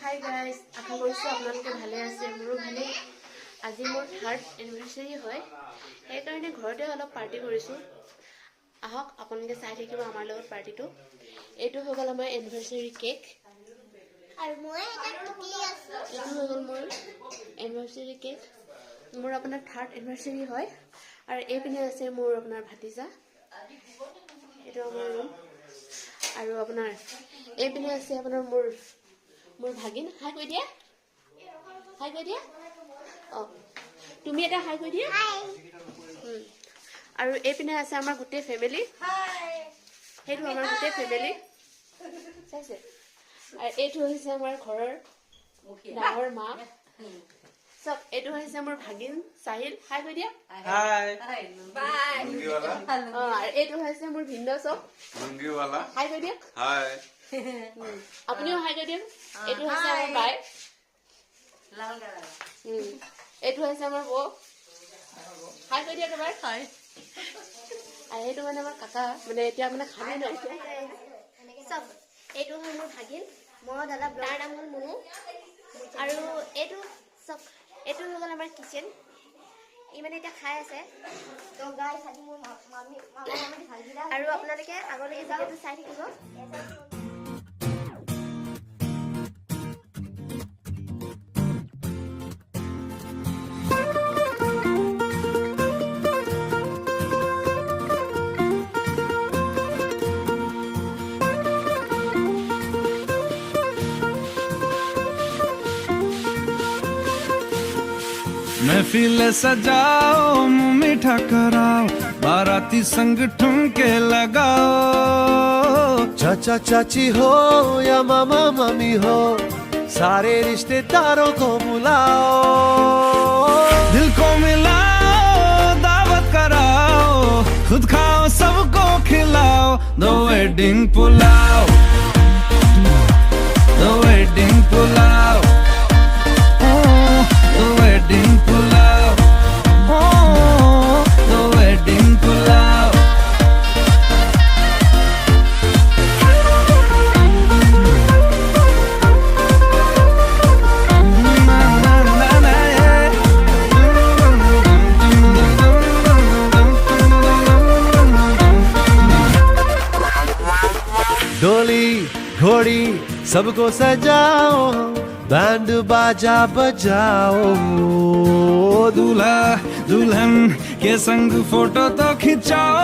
Hi guys, আশা কৰিছোঁ আপোনালোকে ভালে আছে। মোৰো ভালেই। আজি মোৰ 3rd এনিভাৰ্চাৰী হয়, সেইকাৰণে ঘৰতে অলপ পাৰ্টি কৰিছোঁ। আহক আপোনালোকে চাই থাকিব আমাৰ লগত পাৰ্টিটো। এইটো হৈ গ'ল আমাৰ এনিভাৰ্চাৰী কেক, আৰু মই এটা টুকি আছো। এইটো হৈ গ'ল মোৰ এনিভাৰ্চাৰী কেক। মোৰ আপোনাৰ 3rd এনিভাৰ্চাৰী হয়। আৰু এইপিনে আছে মোৰ আপোনাৰ ভাতিজা, এইটো আমাৰ ৰুম। আৰু আপোনাৰ এইপিনে আছে আপোনাৰ মোৰ ভাগিন। হাই কৈ দিয়া, হাই কৈ দিয়া। অঁ, তুমি এটা হাই কৈ দিয়া। আৰু এইপিনে আছে আমাৰ গোটেই ফেমিলি, সেইটো আমাৰ গোটেই ফেমিলি চাইছে। আৰু এইটো হৈছে আমাৰ ঘৰৰ ডাঙৰ মা চব। এইটো হৈছে মোৰ ভাগিন চাহিল, হাই কৈ দিয়া। অঁ, আৰু এইটো হৈছে মোৰ ভিন্ন চব, হাই কৈ দিয়ক। আপুনিও হাই কৈ দিয়ক। এইটো হৈছে আমাৰ বাই, এইটো হৈছে আমাৰ বৌ, হাই কৈ দিয়ক এবাৰ। আৰু এইটো মানে আমাৰ কাকা, মানে এতিয়া মানে খালি নাই চব। এইটো হ'ল মোৰ ভাগিন, মই দাদা, তাৰ নাম হ'ল মুনু। আৰু এইটো চব, এইটো হৈ গ'ল আমাৰ কিচেন। ই মানে এতিয়া খাই আছে। আৰু আপোনালোকে আগলৈকে ভিডিঅ'টো চাই থাকিব। महफिल सजाओ, मुंह मीठा कराओ, बाराती संग ठुमके लगाओ। चाचा चाची हो या मामा मामी हो, सारे रिश्तेदारों को बुलाओ। दिल को मिलाओ, दावत कराओ, खुद खाओ सबको खिलाओ। दो वेडिंग पुलाव, दो wedding pulao, the wedding pulao, oh, the wedding pulao. Na na na na yeah. डोली घोड़ी सबको सजाओ, बैंड बाजा बजाओ। दूल्हा दुल्हन के संग फोटो तो खिंचाओ।